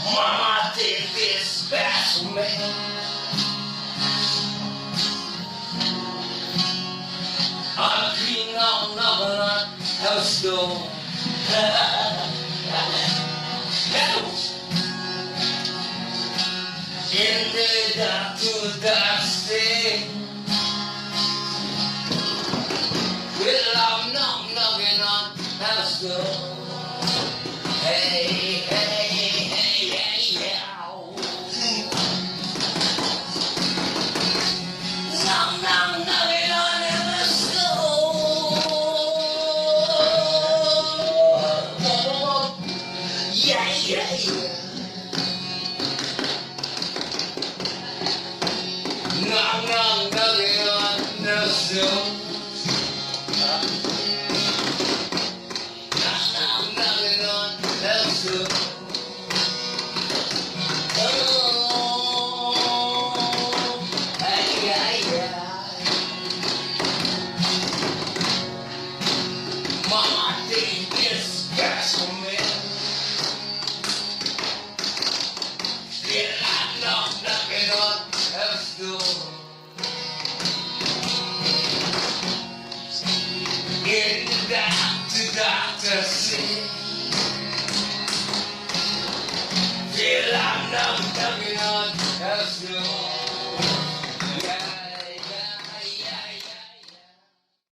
Mama did this best for me. I'm cleaning up another house door. In the dark to dusty. Well, I'm knocking on house door. Hey, hey, hey, hey, yeah. Knocking on house door. Yeah, yeah, yeah. Knocking on house door. In the doctor said, feel I'm knocking on house door.